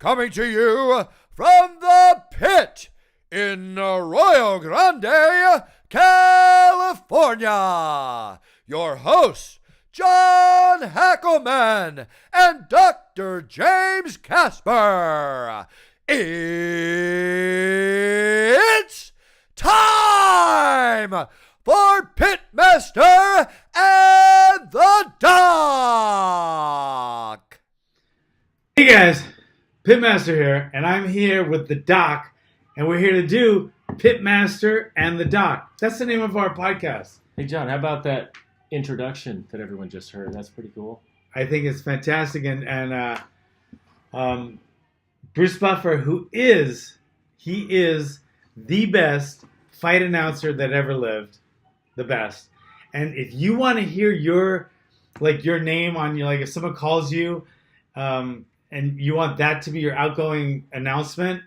coming to you from the pit in Arroyo Grande, California. Your hosts, John Hackleman and Dr. Jame Kasper. It's time for Pitmaster and the Doc. Hey guys, Pitmaster here, and I'm here with the Doc, and we're here to do Pitmaster and the Doc. That's the name of our podcast. Hey John, how about that introduction that everyone just heard? That's pretty cool. I think it's fantastic, and Bruce Buffer, he is the best fight announcer that ever lived, the best. And if you want to hear your name on your, like if someone calls you, and you want that to be your outgoing announcement,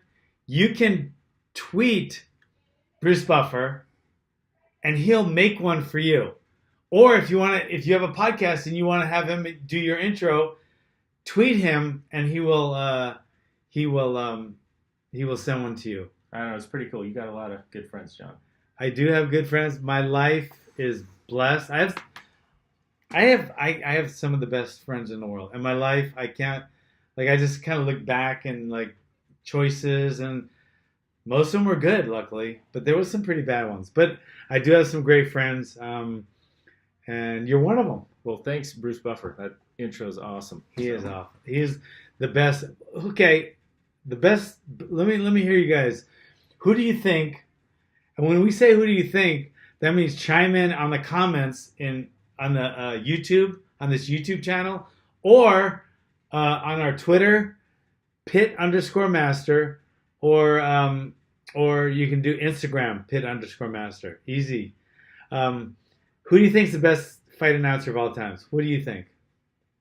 you can tweet Bruce Buffer, and he'll make one for you. Or if you have a podcast and you want to have him do your intro, tweet him, and he will send one to you. I don't know, it's pretty cool. You got a lot of good friends, John. I do have good friends. My life is blessed. I have some of the best friends in the world. In my life, I just kind of look back and choices, and most of them were good, luckily, but there was some pretty bad ones. But I do have some great friends, and you're one of them. Well, thanks, Bruce Buffer. That intro is awesome. He is awesome. He is the best. Okay, the best. Let me hear you guys. Who do you think? And when we say who do you think, that means chime in on the comments on the YouTube, on this YouTube channel, or on our Twitter, Pit_Master, or you can do Instagram, Pit_Master. Easy. Who do you think is the best fight announcer of all times? What do you think?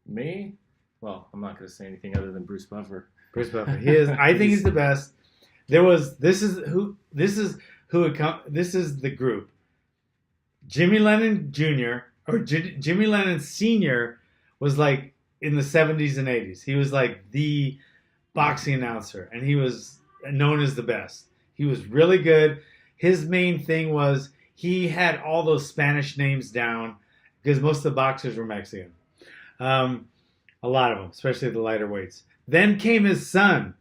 Me? Well, I'm not going to say anything other than Bruce Buffer. Bruce Buffer. He is. I think he's the best. This is the group. Jimmy Lennon Jr. or Jimmy Lennon Sr. was in the 70s and 80s. He was the boxing announcer, and he was known as the best. He was really good. His main thing was he had all those Spanish names down because most of the boxers were Mexican. A lot of them, especially the lighter weights. Then came his son,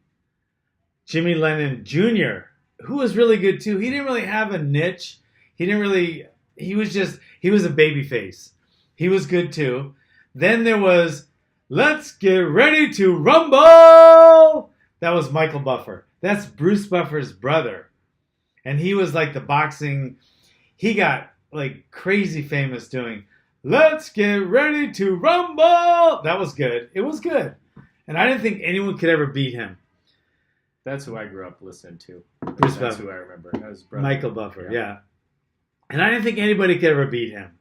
Jimmy Lennon Jr., who was really good too. He didn't really have a niche. He was a baby face. He was good too. Then there was, let's get ready to rumble. That was Michael Buffer. That's Bruce Buffer's brother. And he was the boxing, he got crazy famous doing, let's get ready to rumble. That was good. It was good. And I didn't think anyone could ever beat him. That's who I grew up listening to. Bruce That's Buffer. who I remember. That was brother. Michael Buffer, yeah. And I didn't think anybody could ever beat him.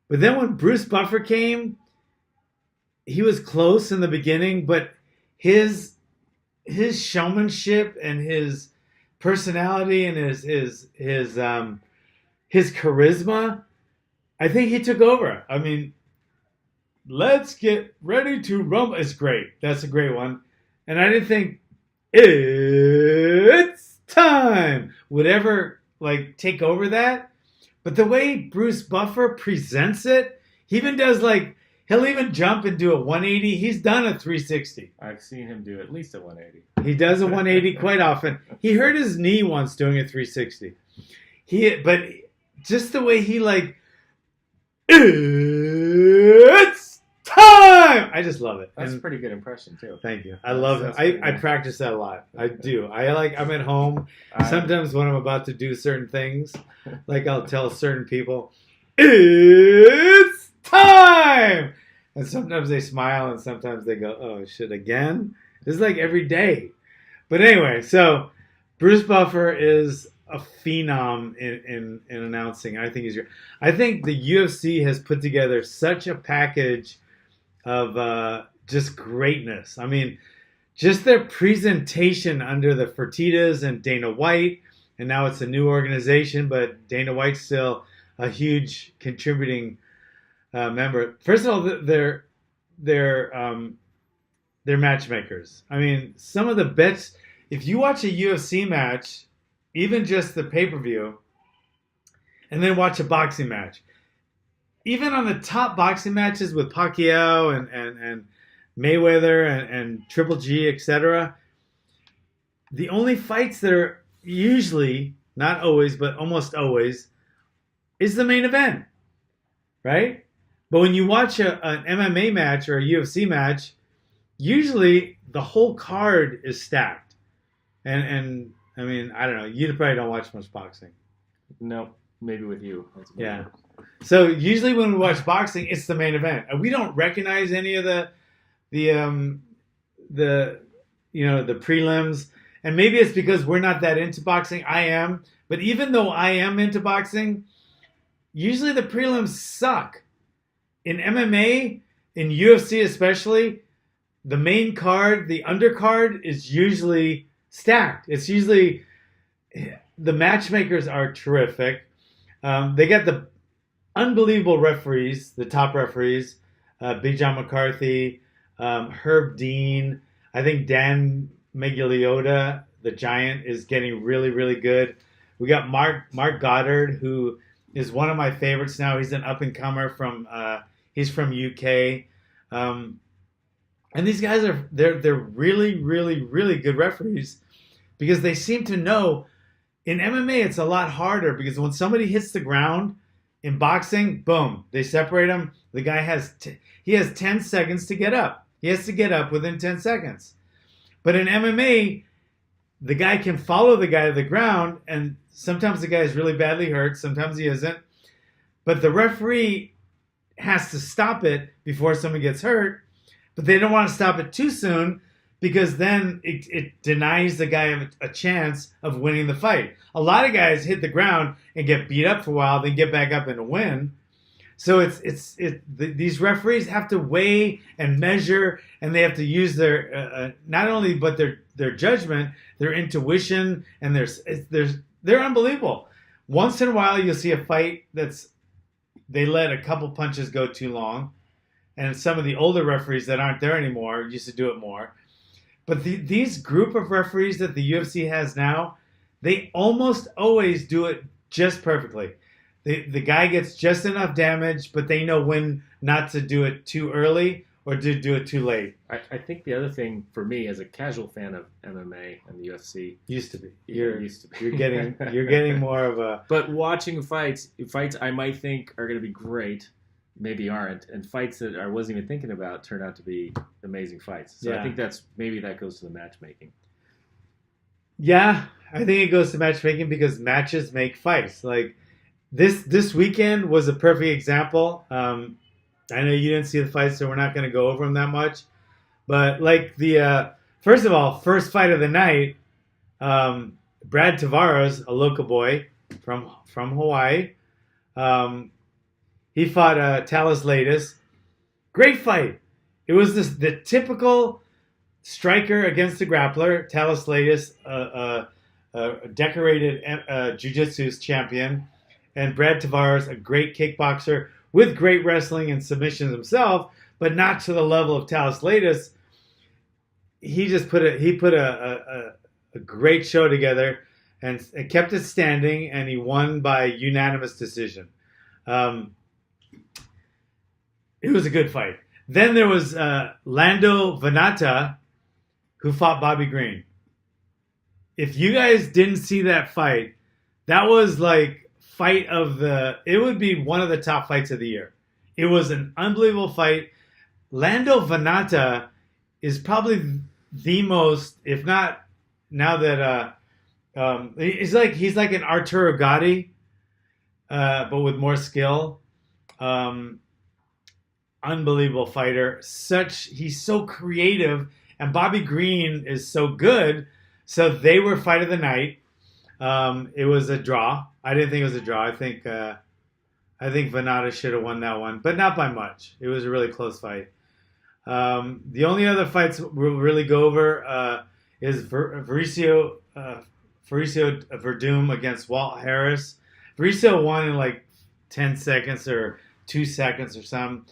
But then when Bruce Buffer came, he was close in the beginning, but his showmanship and his personality and his charisma, I think he took over. I mean, let's get ready to rumble. It's great. That's a great one. And I didn't think it's time would ever take over that. But the way Bruce Buffer presents it, he even does he'll even jump and do a 180. He's done a 360. I've seen him do at least a 180. He does a 180 quite often. He hurt his knee once doing a 360. But just the way he it's time. I just love it. That's a pretty good impression too. Thank you. I love it. I practice that a lot. I do. I'm at home. Sometimes when I'm about to do certain things, I'll tell certain people, it's time. And sometimes they smile and sometimes they go, oh shit, again? This is every day. But anyway, so Bruce Buffer is a phenom in announcing. I think I think the UFC has put together such a package of just greatness. I mean, just their presentation under the Fertittas and Dana White, and now it's a new organization, but Dana White's still a huge contributing member. First of all, their they're matchmakers. I mean, some of the best. If you watch a UFC match, even just the pay-per-view, and then watch a boxing match, even on the top boxing matches with Pacquiao and Mayweather and Triple G, etc., the only fights that are usually, not always, but almost always, is the main event, right? But when you watch an MMA match or a UFC match, usually the whole card is stacked. And I mean, I don't know. You probably don't watch much boxing. No, maybe with you. Yeah. So usually when we watch boxing, it's the main event. And we don't recognize any of the prelims. And maybe it's because we're not that into boxing. I am. But even though I am into boxing, usually the prelims suck. In MMA, in UFC especially, the main card, the undercard is usually stacked. It's usually, the matchmakers are terrific. They got the unbelievable referees, the top referees, Big John McCarthy, Herb Dean. I think Dan Migliota, the Giant, is getting really, really good. We got Mark Goddard, who is one of my favorites now. He's an up-and-comer from he's from UK. And these guys they're really, really, really good referees because they seem to know. In MMA, it's a lot harder because when somebody hits the ground in boxing, boom, they separate him. The guy has 10 seconds to get up. He has to get up within 10 seconds. But in MMA, the guy can follow the guy to the ground, and sometimes the guy is really badly hurt, sometimes he isn't. But the referee has to stop it before someone gets hurt, but they don't want to stop it too soon because then it denies the guy a chance of winning the fight. A lot of guys hit the ground and get beat up for a while, then get back up and win. So these referees have to weigh and measure, and they have to use their not only but their judgment, their intuition, and they're unbelievable. Once in a while, you'll see a fight they let a couple punches go too long, and some of the older referees that aren't there anymore used to do it more. But these group of referees that the UFC has now, they almost always do it just perfectly. The guy gets just enough damage, but they know when not to do it too early or to do it too late. I think the other thing for me, as a casual fan of MMA and the UFC, used to be. You're getting more of a. But watching fights I might think are going to be great, maybe aren't, and fights that I wasn't even thinking about turn out to be amazing fights. So Yeah. I think maybe that goes to the matchmaking. Yeah, I think it goes to matchmaking because matches make fights. Like this weekend was a perfect example. I know you didn't see the fights, so we're not going to go over them that much. But like first of all, first fight of the night, Brad Tavares, a local boy from Hawaii, he fought Talis Latis. Great fight. It was the typical striker against the grappler. Talis Latis, a decorated jiu-jitsu champion, and Brad Tavares, a great kickboxer with great wrestling and submissions himself, but not to the level of Talis Latis. He just put a great show together and kept it standing, and he won by unanimous decision. It was a good fight. Then there was Lando Venata, who fought Bobby Green. If you guys didn't see that fight, that was like it would be one of the top fights of the year. It was an unbelievable fight. Lando Venata is probably the most, if not now that he's like an Arturo Gatti, but with more skill. Unbelievable fighter. He's so creative, and Bobby Green is so good. So they were fight of the night. It was a draw. I didn't think it was a draw. I think Venata should have won that one, but not by much. It was a really close fight. The only other fights we'll really go over is Mauricio Verdum against Walt Harris. Mauricio won in like 10 seconds or 2 seconds or something.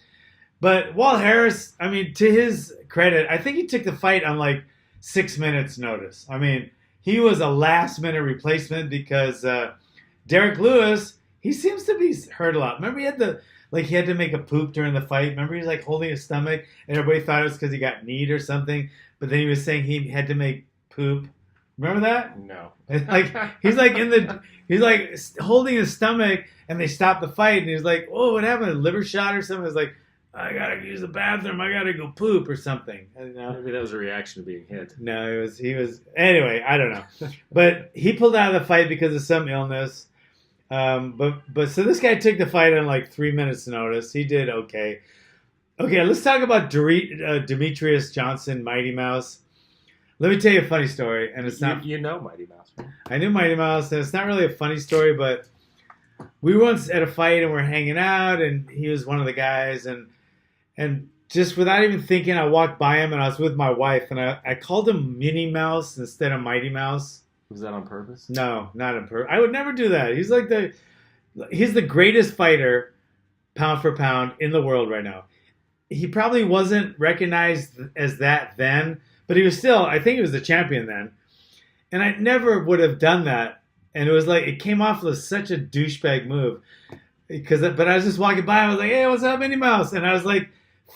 But Walt Harris, I mean, to his credit, I think he took the fight on like 6 minutes notice. I mean, he was a last minute replacement because Derek Lewis, he seems to be hurt a lot. Remember he had to make a poop during the fight. Remember he was like holding his stomach and everybody thought it was because he got kneed or something. But then he was saying he had to make poop. Remember that? No. Like he's like holding his stomach and they stopped the fight and he's like, oh, what happened? A liver shot or something? It's like, I gotta use the bathroom. I gotta go poop or something. You know? Maybe that was a reaction to being hit. No, he was. Anyway, I don't know. But he pulled out of the fight because of some illness. But so this guy took the fight on like 3 minutes notice. He did okay. Okay, let's talk about Demetrius Johnson, Mighty Mouse. Let me tell you a funny story, and it's not. You know Mighty Mouse, right? I knew Mighty Mouse, and it's not really a funny story, but we were once at a fight and we're hanging out, and he was one of the guys, and just without even thinking, I walked by him, and I was with my wife, and I called him Minnie Mouse instead of Mighty Mouse. Was that on purpose? No, not on purpose. I would never do that. He's the greatest fighter, pound for pound, in the world right now. He probably wasn't recognized as that then, but he was still, I think he was the champion then. And I never would have done that. And it was like, it came off as such a douchebag move. But I was just walking by, I was like, hey, what's up, Minnie Mouse? And I was like,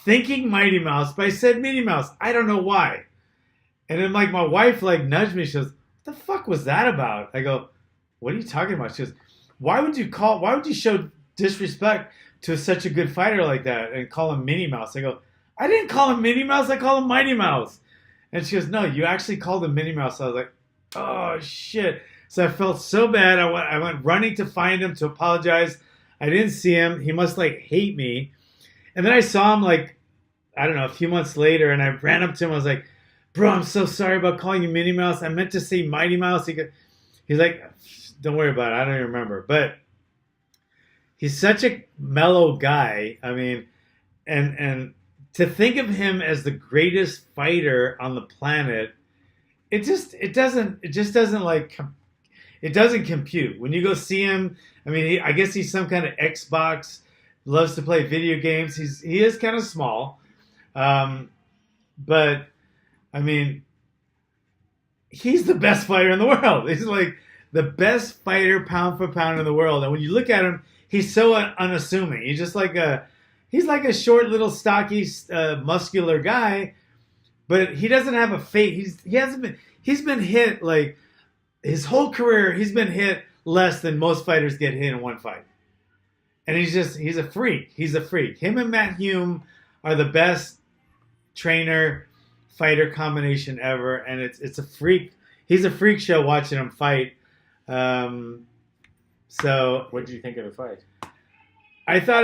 thinking Mighty Mouse, but I said Minnie Mouse. I don't know why. And then like my wife like nudged me. She goes, what the fuck was that about? I go, what are you talking about? She goes, why would you show disrespect to such a good fighter like that and call him Minnie Mouse? I go, I didn't call him Minnie Mouse. I call him Mighty Mouse. And she goes, no, you actually called him Minnie Mouse. I was like, oh shit. So I felt so bad. I went running to find him to apologize. I didn't see him. He must like hate me. And then I saw him like, I don't know, a few months later, and I ran up to him. I was like, bro, I'm so sorry about calling you Minnie Mouse. I meant to say Mighty Mouse. He's like, don't worry about it. I don't even remember. But he's such a mellow guy. I mean, and to think of him as the greatest fighter on the planet, it doesn't compute. When you go see him, I mean, I guess he's some kind of Xbox, loves to play video games. He is kind of small. But I mean, he's the best fighter in the world. He's like the best fighter pound for pound in the world. And when you look at him, he's so unassuming. He's like a short, little, stocky, muscular guy, but he doesn't have a face. He's been hit like his whole career. He's been hit less than most fighters get hit in one fight. And he's a freak. He's a freak. Him and Matt Hume are the best trainer-fighter combination ever, and it's a freak. He's a freak show watching him fight. So, what did you think of the fight? I thought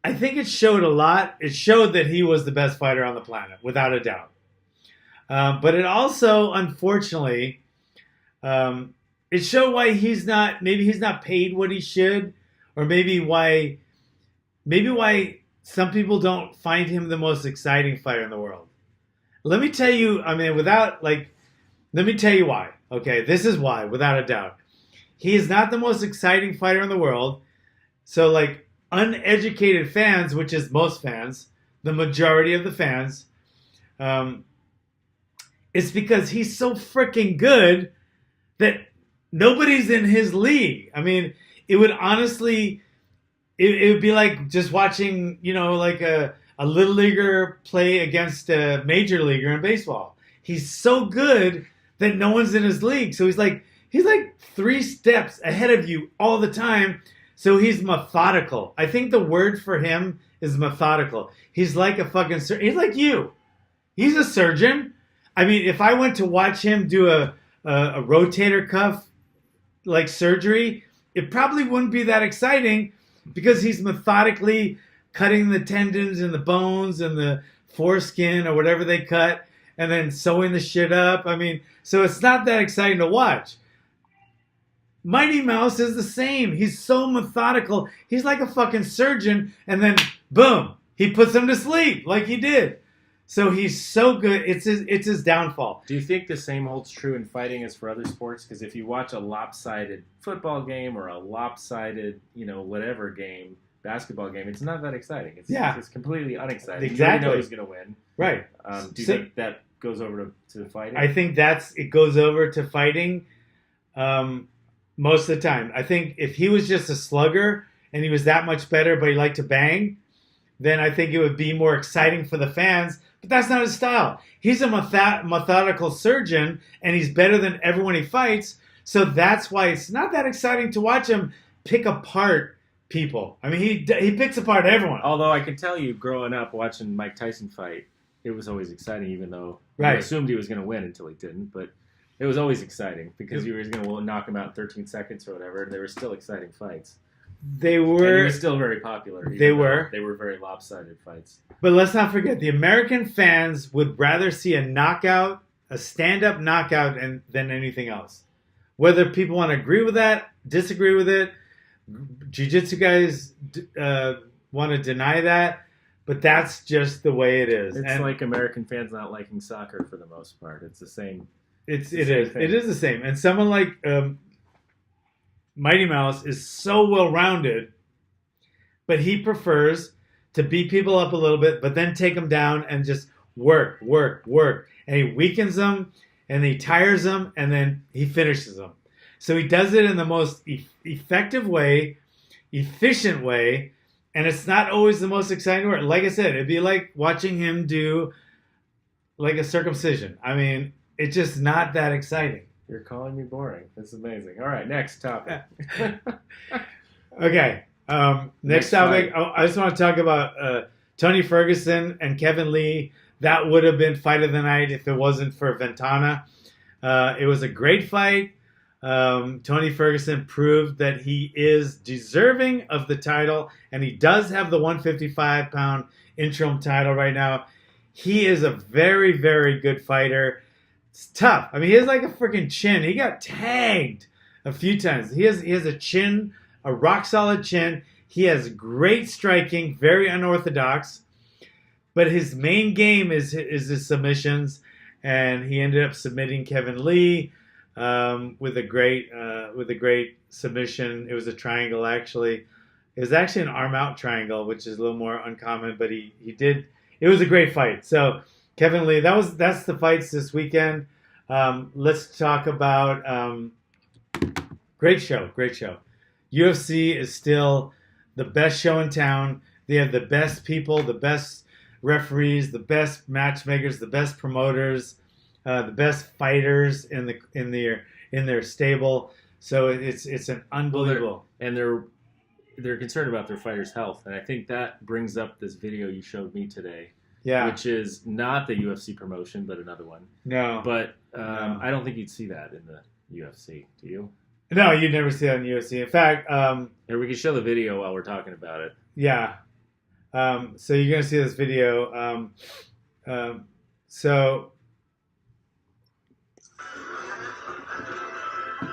I think it showed a lot. It showed that he was the best fighter on the planet, without a doubt. But it also, unfortunately, it showed why maybe he's not paid what he should, or maybe why some people don't find him the most exciting fighter in the world. Let me tell you, I mean, let me tell you why. Okay, this is why, without a doubt. He is not the most exciting fighter in the world. So, like, uneducated fans, which is most fans, the majority of the fans, it's because he's so freaking good that nobody's in his league. I mean, it would honestly, it would be like just watching, like a little leaguer play against a major leaguer in baseball. He's so good that no one's in his league. So he's like 3 steps ahead of you all the time. So he's methodical. I think the word for him is methodical. He's like a fucking surgeon. He's like you. He's a surgeon. I mean, if I went to watch him do a rotator cuff like surgery, it probably wouldn't be that exciting because he's methodically cutting the tendons and the bones and the foreskin or whatever they cut and then sewing the shit up. I mean, so it's not that exciting to watch. Mighty Mouse is the same. He's so methodical. He's like a fucking surgeon, and then boom, he puts him to sleep like he did. So he's so good. It's his downfall. Do you think the same holds true in fighting as for other sports? Because if you watch a lopsided football game or a lopsided, whatever game, basketball game, it's not that exciting. It's completely unexciting. Exactly. You know who's going to win. Right. Do you think that goes over to fighting? I think it goes over to fighting most of the time. I think if he was just a slugger and he was that much better, but he liked to bang, then I think it would be more exciting for the fans. But that's not his style. He's a methodical surgeon, and he's better than everyone he fights. So that's why it's not that exciting to watch him pick apart people. I mean, he picks apart everyone. Although I can tell you, growing up watching Mike Tyson fight, it was always exciting, even though Right. I assumed he was going to win until he didn't. But it was always exciting because he was going to knock him out in 13 seconds or whatever. And they were still exciting fights. They And he were, was still very popular. even They though were. They were very lopsided fights. but let's not forget, the American fans would rather see a stand-up knockout, than anything else. Whether people want to agree with that, disagree with it, jiu-jitsu guys want to deny that, but that's just the way it is. It's And like American fans not liking soccer for the most part. It's the same. it the same is. thing. It is the same. And someone like Mighty Mouse is so well-rounded, but he prefers to beat people up a little bit, but then take them down and just work. And he weakens them, and he tires them, and then he finishes them. So he does it in the most effective way, efficient way, and it's not always the most exciting work. Like I said, it'd be like watching him do like a circumcision. I mean, it's just not that exciting. You're calling me boring. That's amazing. All right, next topic. Okay. Next Next topic. fight. I just want to talk about Tony Ferguson and Kevin Lee. That would have been fight of the night if it wasn't for Ventana. It was a great fight. Tony Ferguson proved that he is deserving of the title, and he does have the 155-pound interim title right now. He is a very, very good fighter. It's tough. I mean, he has like a freaking chin. He got tagged a few times. He has a chin, a rock-solid chin. He has great striking, very unorthodox. But his main game is his submissions, and he ended up submitting Kevin Lee with a great submission. It was a triangle, actually. It was actually an arm-out triangle, which is a little more uncommon, but he did. It was a great fight. So Kevin Lee, that's the fights this weekend. Let's talk about great show. UFC is still the best show in town. They have the best people, the best referees, the best matchmakers, the best promoters, the best fighters in their stable. So it's an unbelievable. And they're concerned about their fighters' health, and I think that brings up this video you showed me today. Yeah. Which is not the UFC promotion, but another one. No. But No. I don't think you'd see that in the UFC. Do you? No, you'd never see that in UFC. In fact, Or we can show the video while we're talking about it. yeah. So you're gonna see this video. So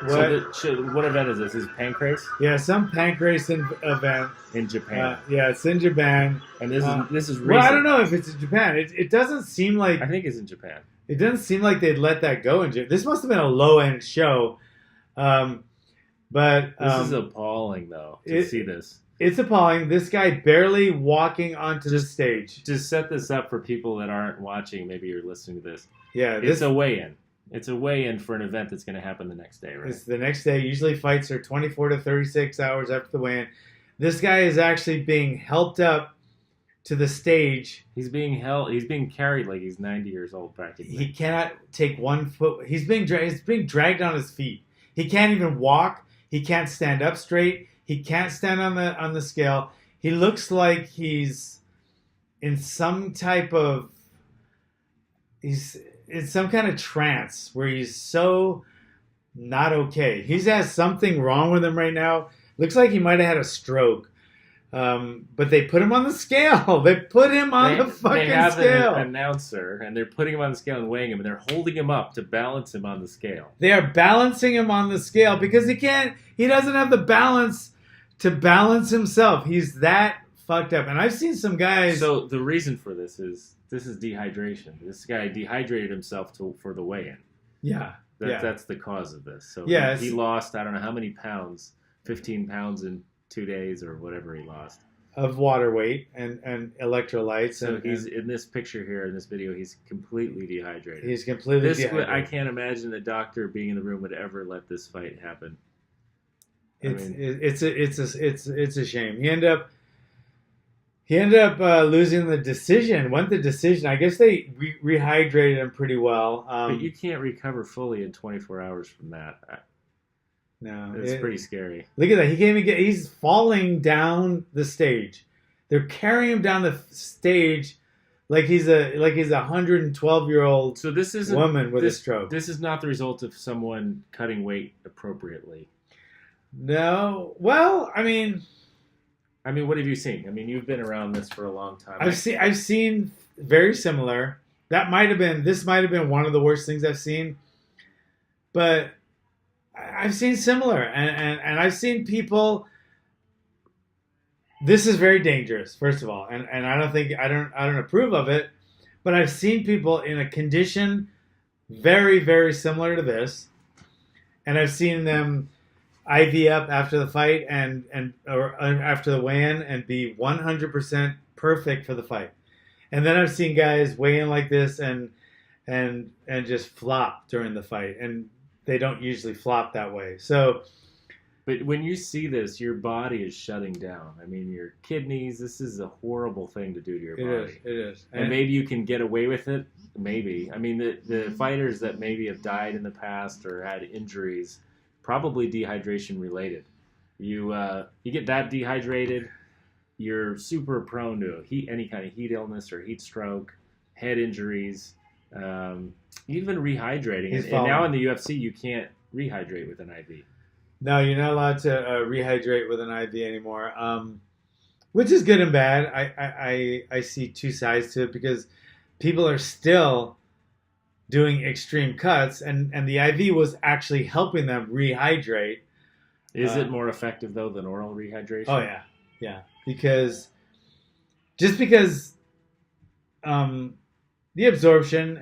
What event is this? Is it Pancrase yeah, some pancreas event. in Japan? Yeah, it's in Japan. And this is recent. Well, I don't know if it's in Japan. It doesn't seem like I think it's in Japan. it doesn't seem like they'd let that go in Japan. This must have been a low end show. But This is appalling, though, to see this. It's appalling. This guy barely walking onto the stage. Just set this up for people that aren't watching. Maybe you're listening to this. Yeah, It's a weigh-in. It's a weigh-in for an event that's going to happen the next day, right? It's the next day. Usually fights are 24 to 36 hours after the weigh-in. This guy is actually being helped up to the stage. He's being carried like he's 90 years old practically. He cannot take 1 foot. He's being dragged on his feet. He can't even walk. He can't stand up straight. He can't stand on the scale. He looks like he's in some type of he's in some kind of trance where he's so not okay. He has something wrong with him right now. Looks like he might have had a stroke. But they put him on the scale. They put him on the fucking They have scale. an announcer, and they're putting him on the scale and weighing him, and they're holding him up to balance him on the scale. They are balancing him on the scale because he doesn't have the balance to balance himself. He's that fucked up. And I've seen some guys. So the reason for this is dehydration. This guy dehydrated himself for the weigh-in. Yeah. That's the cause of this. So Yeah, he lost, I don't know how many pounds, 15 pounds in 2 days or whatever he lost. of water weight and electrolytes. So and, he's in this picture here in this video. He's completely dehydrated. He's completely dehydrated. I can't imagine the doctor being in the room would ever let this fight happen. It's a shame. He ended up losing the decision. Won the decision. I guess they rehydrated him pretty well. But you can't recover fully in 24 hours from that. No, it's pretty scary. Look at that. He can't even get. He's falling down the stage. They're carrying him down the stage like he's a 112-year-old woman with a stroke. This is not the result of someone cutting weight appropriately. No. Well, I mean, what have you seen? I mean, you've been around this for a long time. I've seen very similar. This might have been one of the worst things I've seen, but I've seen similar, and I've seen people. This is very dangerous, first of all, and I don't approve of it, but I've seen people in a condition very, very similar to this, and I've seen them IV up after the fight or after the weigh-in and be 100% perfect for the fight, and then I've seen guys weigh in like this and just flop during the fight, and they don't usually flop that way. So, but when you see this, your body is shutting down. I mean, your kidneys. This is a horrible thing to do to your body. It is. And maybe you can get away with it. Maybe. I mean, the fighters that maybe have died in the past or had injuries, probably dehydration related. You get that dehydrated, you're super prone to any kind of heat illness or heat stroke, head injuries. Even rehydrating, and now in the UFC you can't rehydrate with an IV. No, you're not allowed to rehydrate with an IV anymore, which is good and bad. I see two sides to it because people are still doing extreme cuts, and the IV was actually helping them rehydrate. Is it more effective though than oral rehydration? Oh yeah, because the absorption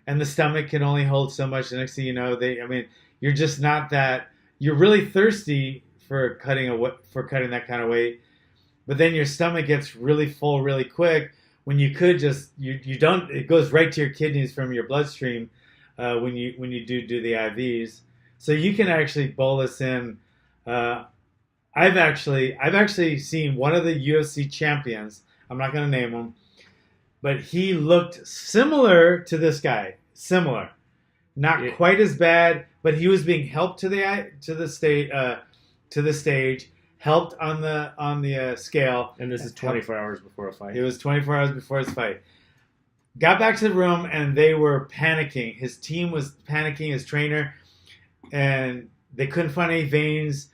and the stomach can only hold so much. The next thing you know, you're just not that. You're really thirsty for cutting that kind of weight, but then your stomach gets really full really quick. When you could just you don't. It goes right to your kidneys from your bloodstream when you do the IVs. So you can actually bolus in. I've actually seen one of the UFC champions. I'm not going to name him. But he looked similar to this guy. Similar. Not quite as bad, but he was being helped to the stage, helped on the scale. And this is 24 hours before a fight. It was 24 hours before his fight. Got back to the room and they were panicking. His team was panicking, his trainer, and they couldn't find any veins.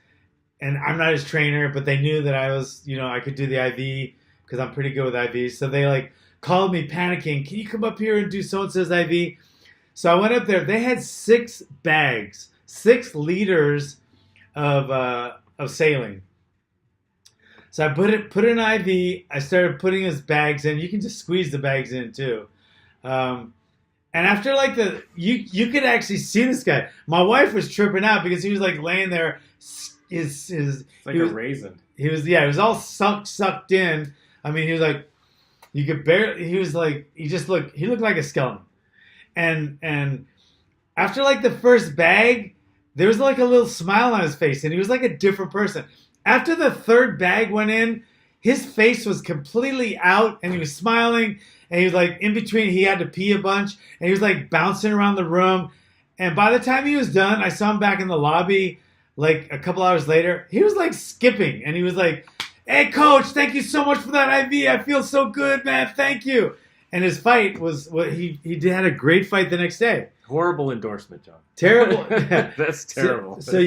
And I'm not his trainer, but they knew that I could do the IV because I'm pretty good with IVs. So they called me panicking. Can you come up here and do so-and-so's IV? So I went up there. They had 6 bags, 6 liters of saline. So I put an IV. I started putting his bags in. You can just squeeze the bags in too. And after you could actually see this guy. My wife was tripping out because he was laying there. His like a raisin. He was all sucked in. I mean, he was you could barely. He was he looked like a skeleton. And after the first bag, there was a little smile on his face, and he was like a different person. After the third bag went in, his face was completely out, and he was smiling, and he was in between. He had to pee a bunch, and he was bouncing around the room. And by the time he was done, I saw him back in the lobby. A couple hours later, he was skipping, and he was "Hey, coach, thank you so much for that IV. I feel so good, man. Thank you." And his fight was he had a great fight the next day. Horrible endorsement, John. Terrible. That's terrible. So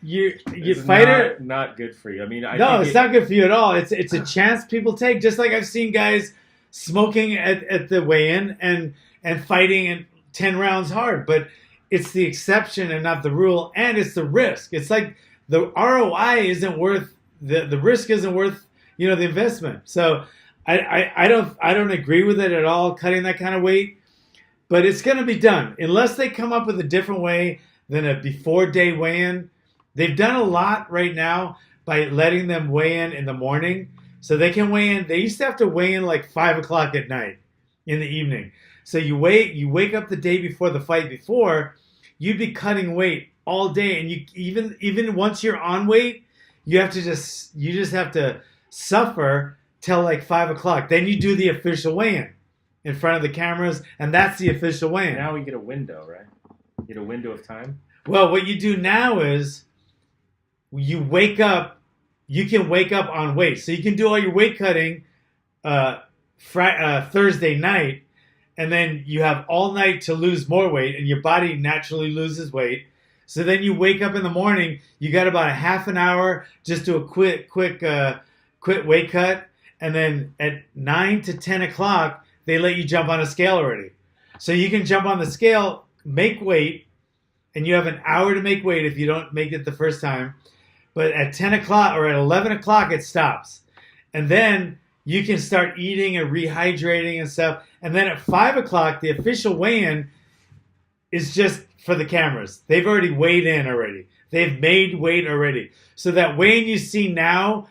you fighter not good for you. I mean, it's not good for you at all. It's a chance people take. Just like I've seen guys smoking at the weigh-in and fighting in 10 rounds hard, but it's the exception and not the rule, and it's the risk. It's the ROI isn't worth the risk isn't worth the investment. So I don't agree with it at all, cutting that kind of weight, but it's going to be done unless they come up with a different way than a before day weigh-in. They've done a lot right now by letting them weigh in the morning. So they can weigh in. They used to have to weigh in like 5 o'clock at night in the evening. So you wake up the day before the fight before, you'd be cutting weight all day. And you even once you're on weight, you just have to suffer till like 5 o'clock. Then you do the official weigh-in in front of the cameras, and that's the official weigh-in. Now we get a window, right? You get a window of time? Well, what you do now is you wake up. You can wake up on weight. So you can do all your weight cutting Thursday night, and then you have all night to lose more weight, and your body naturally loses weight. So then you wake up in the morning, you got about a half an hour, just do a quick weight cut, and then at 9 to 10 o'clock, they let you jump on a scale already. So you can jump on the scale, make weight, and you have an hour to make weight if you don't make it the first time. But at 10 o'clock or at 11 o'clock, it stops. And then you can start eating and rehydrating and stuff. And then at 5 o'clock, the official weigh-in is just for the cameras. They've already weighed in already. They've made weight already. So that weigh-in you see now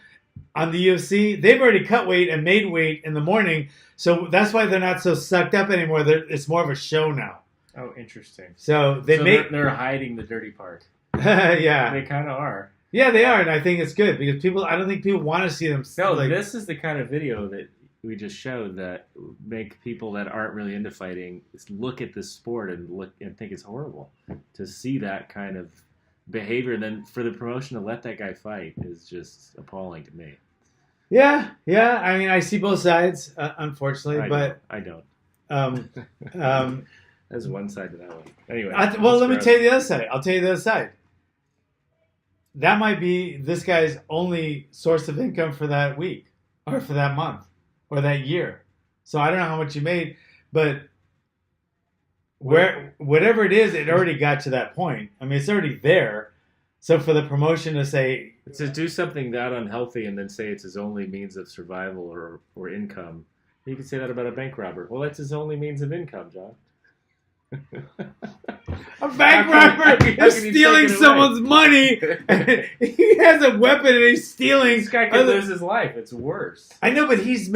on the UFC, they've already cut weight and made weight in the morning. So that's why they're not so sucked up anymore. It's more of a show now. Oh, interesting. So they're hiding the dirty part. Yeah. They kind of are. Yeah, they are, and I think it's good because I don't think people want to see them. No, this is the kind of video that we just showed that make people that aren't really into fighting look at this sport and think it's horrible to see that kind of behavior. And then for the promotion to let that guy fight is just appalling to me. Yeah. I mean, I see both sides, unfortunately, I don't. Um, There's one side to that one. Anyway. Let me tell you the other side. I'll tell you the other side. That might be this guy's only source of income for that week or for that month or that year. So I don't know how much you made, but whatever it is, it already got to that point. I mean, it's already there. So for the promotion to say... To do something that unhealthy and then say it's his only means of survival or income, you could say that about a bank robber. Well, that's his only means of income, John. A bank robber is stealing someone's money. He has a weapon and he's stealing. This guy could lose his life. It's worse. I know, but he's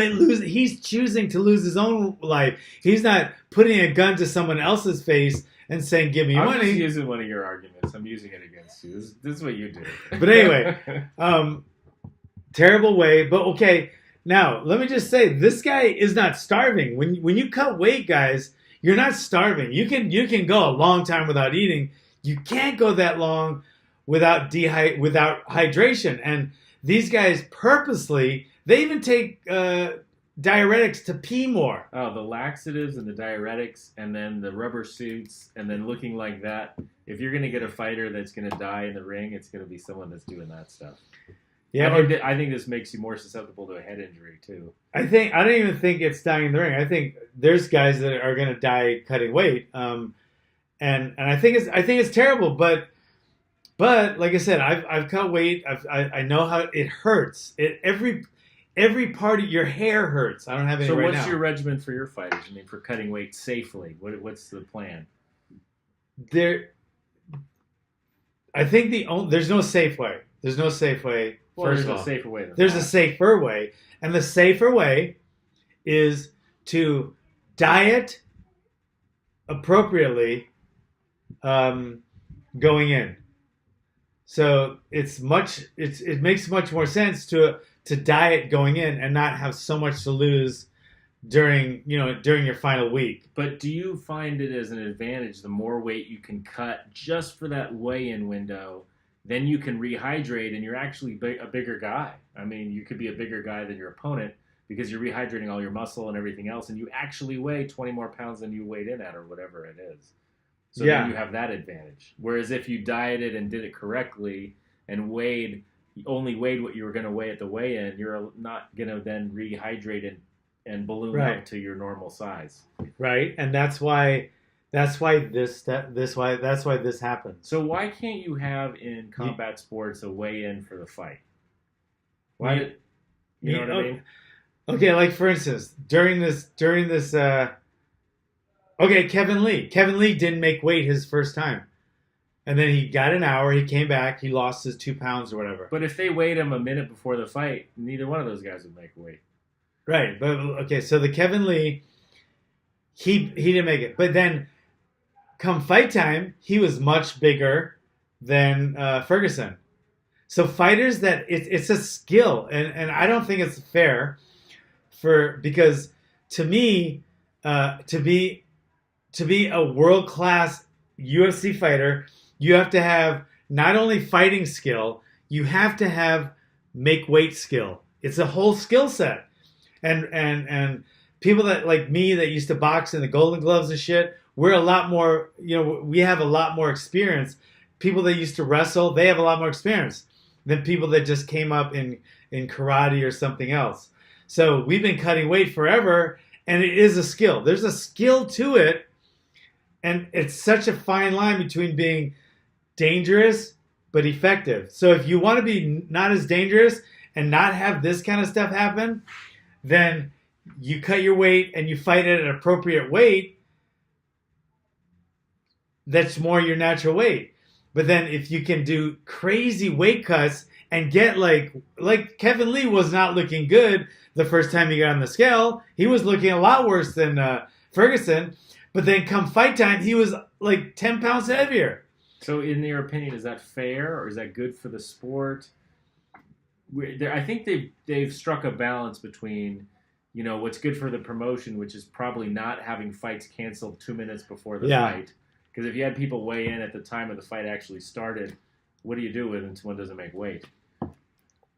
choosing to lose his own life. He's not putting a gun to someone else's face and saying, "Give me money." I'm just using one of your arguments. I'm using it against you. This is what you do. But anyway, terrible way. But okay, now let me just say, this guy is not starving. When you cut weight, guys. You're not starving. You can go a long time without eating. You can't go that long without hydration. And these guys purposely, they even take diuretics to pee more. Oh, the laxatives and the diuretics and then the rubber suits and then looking like that. If you're going to get a fighter that's going to die in the ring, it's going to be someone that's doing that stuff. Yeah, I think this makes you more susceptible to a head injury too. I don't even think it's dying in the ring. I think there's guys that are going to die cutting weight, and I think it's terrible. But like I said, I've cut weight. I know how it hurts. Every part of your hair hurts. I don't have any right now. So what's your regimen for your fighters? I mean, for cutting weight safely, what's the plan? I think there's no safe way. There's no safe way. Well, there's a safer way. There's a safer way. And the safer way is to diet appropriately going in. So it makes much more sense to diet going in and not have so much to lose during your final week. But do you find it as an advantage the more weight you can cut just for that weigh-in window? Then you can rehydrate, and you're actually a bigger guy. I mean, you could be a bigger guy than your opponent because you're rehydrating all your muscle and everything else, and you actually weigh 20 more pounds than you weighed in at or whatever it is. So then you have that advantage. Whereas if you dieted and did it correctly and only weighed what you were going to weigh at the weigh-in, you're not going to then rehydrate and balloon up to your normal size. Right, and that's why this happened. So why can't you have in combat sports a weigh-in for the fight? Why you know what I mean? Okay, like for instance, during this Kevin Lee didn't make weight his first time. And then he got an hour. He came back. He lost his 2 pounds or whatever. But if they weighed him a minute before the fight, neither one of those guys would make weight. Right. But okay, so the Kevin Lee, he didn't make it. But then come fight time, he was much bigger than Ferguson. So fighters that it's a skill, and I don't think it's fair because to me, to be a world class UFC fighter, you have to have not only fighting skill, you have to have make weight skill. It's a whole skill set. And people that like me that used to box in the Golden Gloves and shit, we're a lot more, we have a lot more experience. People that used to wrestle, they have a lot more experience than people that just came up in karate or something else. So we've been cutting weight forever, and it is a skill. There's a skill to it, and it's such a fine line between being dangerous but effective. So if you want to be not as dangerous and not have this kind of stuff happen, then you cut your weight and you fight at an appropriate weight that's more your natural weight. But then if you can do crazy weight cuts and get like Kevin Lee was not looking good the first time he got on the scale. He was looking a lot worse than Ferguson. But then come fight time, he was like 10 pounds heavier. So in your opinion, is that fair or is that good for the sport? I think they've struck a balance between, what's good for the promotion, which is probably not having fights canceled 2 minutes before the fight. Because if you had people weigh in at the time of the fight actually started, what do you do when someone doesn't make weight?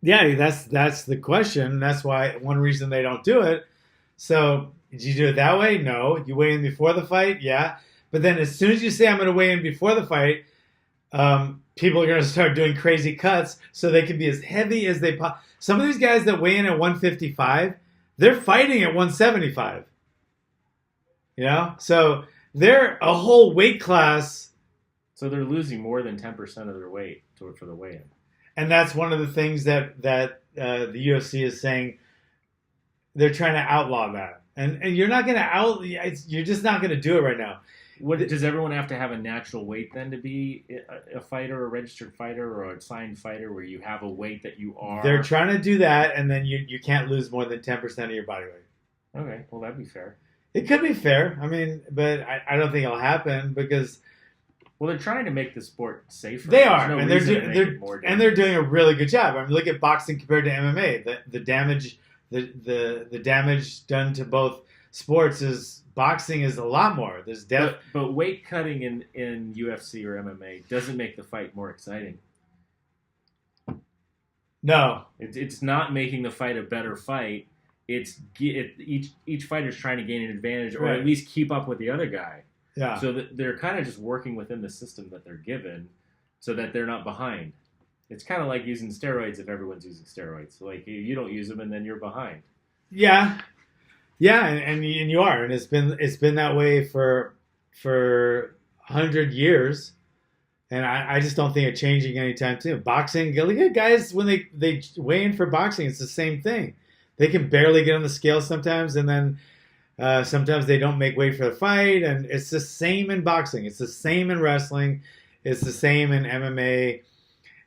Yeah, that's the question. That's why one reason they don't do it. So did you do it that way? No. You weigh in before the fight? Yeah. But then as soon as you say I'm going to weigh in before the fight, people are going to start doing crazy cuts so they can be as heavy as they possibly. Some of these guys that weigh in at 155, they're fighting at 175. So they're a whole weight class. So they're losing more than 10% of their weight for the weigh-in. And that's one of the things that the UFC is saying. They're trying to outlaw that. And you're not going to you're just not going to do it right now. Does everyone have to have a natural weight then to be a fighter, a registered fighter, or a signed fighter where you have a weight that you are? They're trying to do that, and then you can't lose more than 10% of your body weight. Okay, well, that'd be fair. It could be fair. I mean, but I don't think it'll happen because... Well, they're trying to make the sport safer. They are, and they're doing a really good job. I mean, look at boxing compared to MMA. The damage done to both sports is boxing is a lot more. There's death. But weight cutting in UFC or MMA doesn't make the fight more exciting. No, it's not making the fight a better fight. It's each fighter's trying to gain an advantage or at least keep up with the other guy. Yeah. So they're kind of just working within the system that they're given, so that they're not behind. It's kind of like using steroids if everyone's using steroids. Like you don't use them and then you're behind. Yeah, and you are, and it's been that way for 100 years, and I just don't think it's changing anytime soon. Boxing, look at guys when they weigh in for boxing, it's the same thing. They can barely get on the scale sometimes, and then sometimes they don't make weight for the fight, and it's the same in boxing. It's the same in wrestling. It's the same in MMA.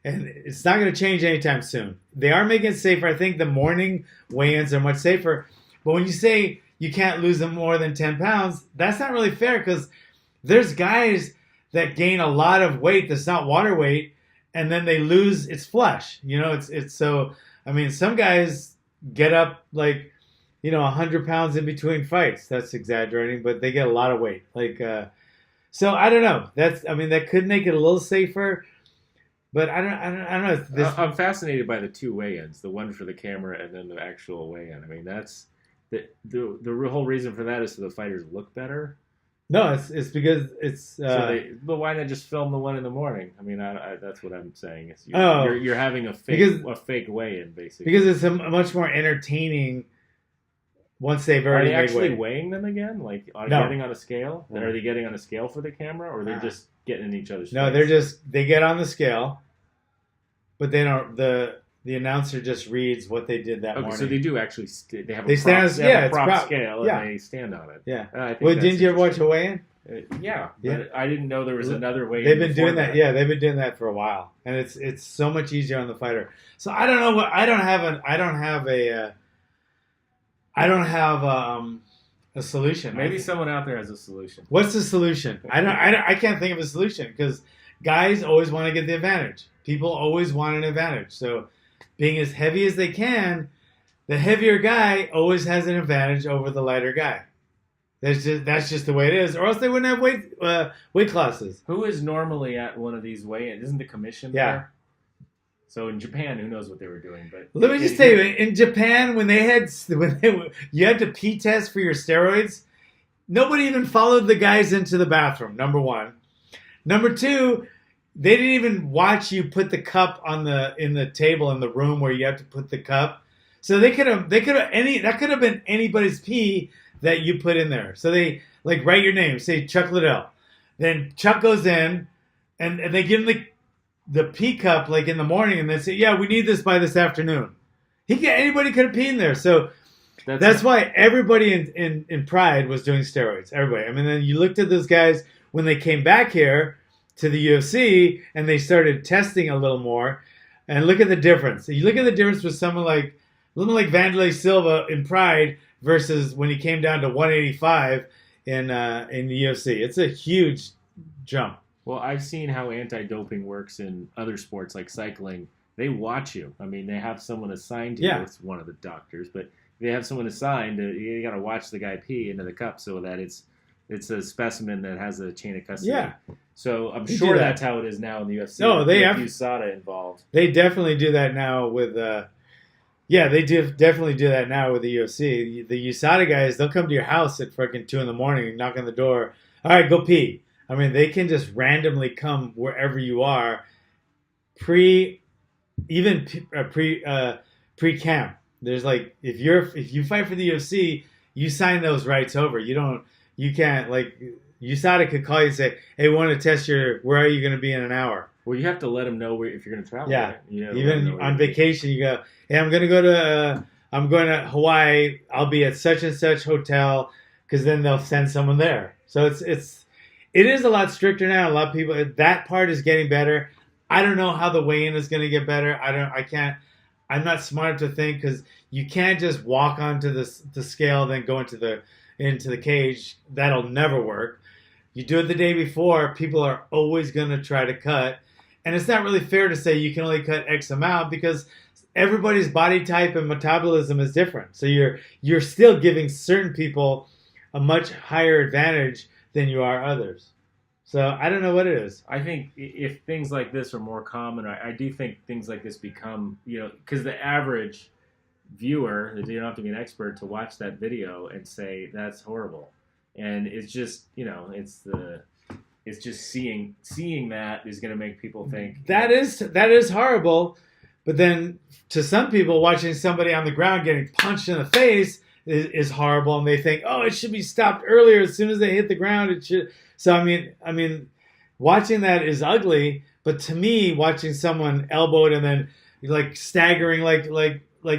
And it's not going to change anytime soon. They are making it safer. I think the morning weigh-ins are much safer. But when you say you can't lose them more than 10 pounds, that's not really fair because there's guys that gain a lot of weight that's not water weight, and then they lose its flesh. It's so. I mean, some guys get up like 100 pounds in between fights. That's exaggerating, but they get a lot of weight. So I don't know. That could make it a little safer. But I don't know. I'm fascinated by the two weigh-ins, the one for the camera and then the actual weigh-in. I mean, that's the whole reason for that is so the fighters look better. No, it's because it's. But why not just film the one in the morning? I mean, that's what I'm saying. You're having a fake weigh-in basically because it's a much more entertaining. Once they've already are they actually weight. Weighing them again? Like, are they getting on a scale? No. Are they getting on a scale for the camera, or they're just getting in each other's? No, face? they get on the scale, but they don't. The announcer just reads what they did that morning. So they do actually. They have a prop scale, and they stand on it. Yeah. I think Well, didn't you ever watch a weigh-in? Yeah, Yeah. but I didn't know there was another way. They've been before doing that. Yeah, they've been doing that for a while, and it's so much easier on the fighter. So I don't know what I don't have a solution. Maybe someone out there has a solution. What's the solution? I can't think of a solution because guys always want to get the advantage. People always want an advantage. So being as heavy as they can, the heavier guy always has an advantage over the lighter guy. That's just the way it is, or else they wouldn't have weight classes. Who is normally at one of these weigh-ins? Isn't the commission there? So in Japan, who knows what they were doing? But let me just tell you, in Japan, you had to pee test for your steroids, nobody even followed the guys into the bathroom. Number one. Number two, they didn't even watch you put the cup in the table in the room where you have to put the cup. So that could have been anybody's pee that you put in there. So they write your name, say Chuck Liddell. Then Chuck goes in and they give him the pee cup in the morning and they say, yeah, we need this by this afternoon. Anybody could have peed in there. So that's why everybody in Pride was doing steroids. Everybody. I mean, then you looked at those guys when they came back here to the UFC and they started testing a little more, and look at the difference. You look at the difference with someone like Vanderlei Silva in Pride versus when he came down to 185 in the UFC. It's a huge jump. Well, I've seen how anti-doping works in other sports like cycling. They watch you. I mean, they have someone assigned to you. It's one of the doctors, but they have someone assigned. You got to watch the guy pee into the cup so that it's a specimen that has a chain of custody. Yeah. So I'm sure that's how it is now in the UFC. No, they have USADA involved. They definitely do that now with. They definitely do that now with the UFC. The USADA guys, they'll come to your house at freaking 2 a.m, knock on the door. All right, go pee. I mean, they can just randomly come wherever you are, pre-camp. There's if you fight for the UFC, you sign those rights over. You can't USADA could call you and say, hey, we want to test where are you going to be in an hour? Well, you have to let them know if you're going to travel. Yeah. Right? Even on vacation, you go, hey, I'm going to Hawaii. I'll be at such and such hotel, because then they'll send someone there. So it is a lot stricter now. A lot of people, that part is getting better. I don't know how the weigh-in is going to get better. I'm not smart to think, because you can't just walk onto the scale, then go into the cage. That'll never work. You do it the day before, people are always going to try to cut. And it's not really fair to say you can only cut X amount, because everybody's body type and metabolism is different. So you're still giving certain people a much higher advantage than you are others. So I don't know what it is. I think if things like this are more common, I do think things like this become, because the average viewer, you don't have to be an expert to watch that video and say that's horrible. And it's just, it's just seeing that is going to make people think that is horrible. But then to some people, watching somebody on the ground getting punched in the face is horrible, and they think, oh, it should be stopped earlier. As soon as they hit the ground, it should. So I mean, watching that is ugly. But to me, watching someone elbowed and then staggering like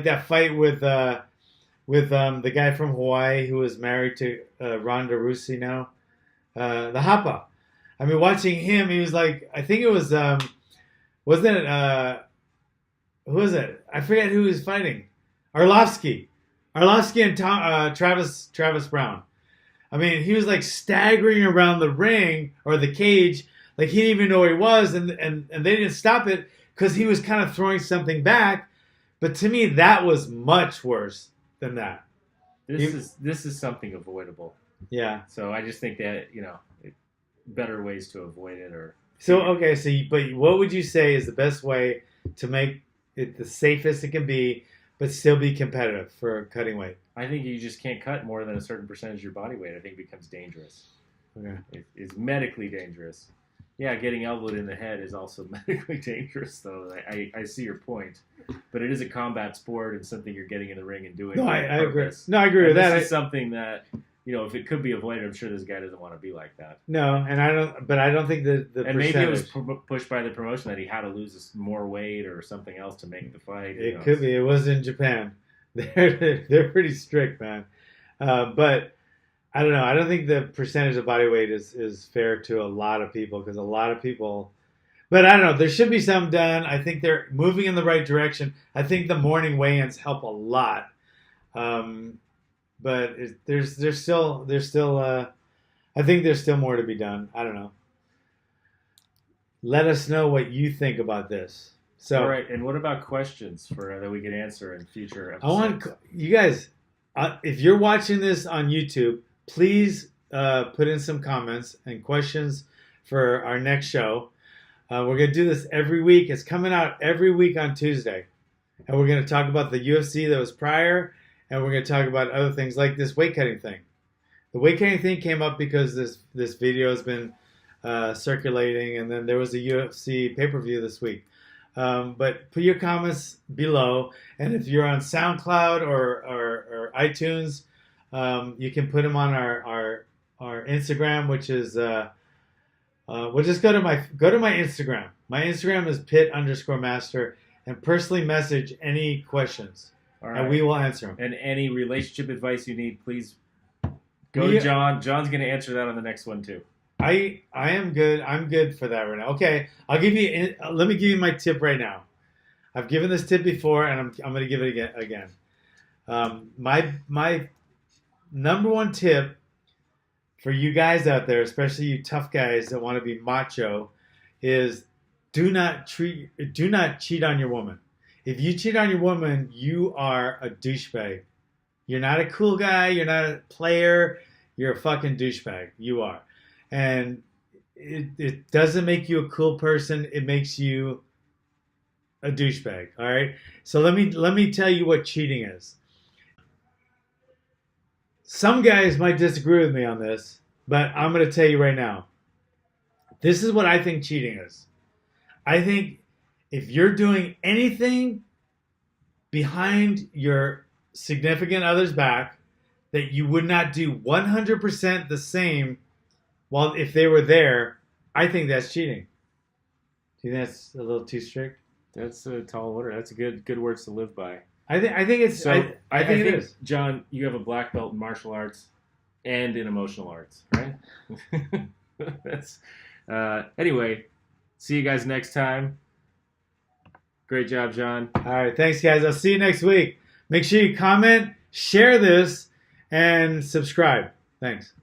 that fight with the guy from Hawaii who was married to Ronda Rousey now, the Hapa. I mean, watching him, he was I think it was, wasn't it, who was it? I forget who he was fighting. Arlovsky and Travis Brown. I mean, he was staggering around the ring or the cage, he didn't even know where he was, and they didn't stop it because he was kind of throwing something back. But to me, that was much worse than that. This is something avoidable. Yeah. So I just think that better ways to avoid it or. So okay, but what would you say is the best way to make it the safest it can be, but still be competitive for cutting weight? I think you just can't cut more than a certain percentage of your body weight. I think it becomes dangerous. Okay. It's medically dangerous. Yeah, getting elbowed in the head is also medically dangerous, though. I see your point. But it is a combat sport and something you're getting in the ring and doing. No, I agree. No, I agree with that. This is something that, if it could be avoided, I'm sure this guy doesn't want to be like that. No, and I don't think the and maybe it was pushed by the promotion that he had to lose more weight or something else to make the fight. It could be. It was in Japan. They're pretty strict, man. But I don't know. I don't think the percentage of body weight is fair to a lot of people because a lot of people. But I don't know. There should be some done. I think they're moving in the right direction. I think the morning weigh-ins help a lot. But there's still I think there's still more to be done. I don't know. Let us know what you think about this. So, all right, and what about questions for that we can answer in future episodes? I want you guys, if you're watching this on YouTube, please put in some comments and questions for our next show. We're going to do this every week. It's coming out every week on Tuesday. And we're going to talk about the UFC that was prior, and we're going to talk about other things like this weight cutting thing. The weight cutting thing came up because this video has been circulating, and then there was a UFC pay-per-view this week. But put your comments below, and if you're on SoundCloud or iTunes, you can put them on our Instagram, which is we'll just go to my Instagram. My Instagram is pit_master, and personally message any questions, All right. and we will answer them. And any relationship advice you need, please go to John. John's going to answer that on the next one too. I am good. I'm good for that right now. Okay, let me give you my tip right now. I've given this tip before, and I'm going to give it again. My number one tip for you guys out there, especially you tough guys that want to be macho, is do not cheat on your woman. If you cheat on your woman, you are a douchebag. You're not a cool guy. You're not a player. You're a fucking douchebag. You are. And it doesn't make you a cool person. It makes you a douchebag. All right. So let me tell you what cheating is. Some guys might disagree with me on this, but I'm going to tell you right now. This is what I think cheating is. I think if you're doing anything behind your significant other's back that you would not do 100% the same. Well, if they were there, I think that's cheating. Do you think that's a little too strict? That's a tall order. That's a good words to live by. I think it's. So I think it is. John, you have a black belt in martial arts and in emotional arts, right? That's anyway. See you guys next time. Great job, John. All right, thanks, guys. I'll see you next week. Make sure you comment, share this, and subscribe. Thanks.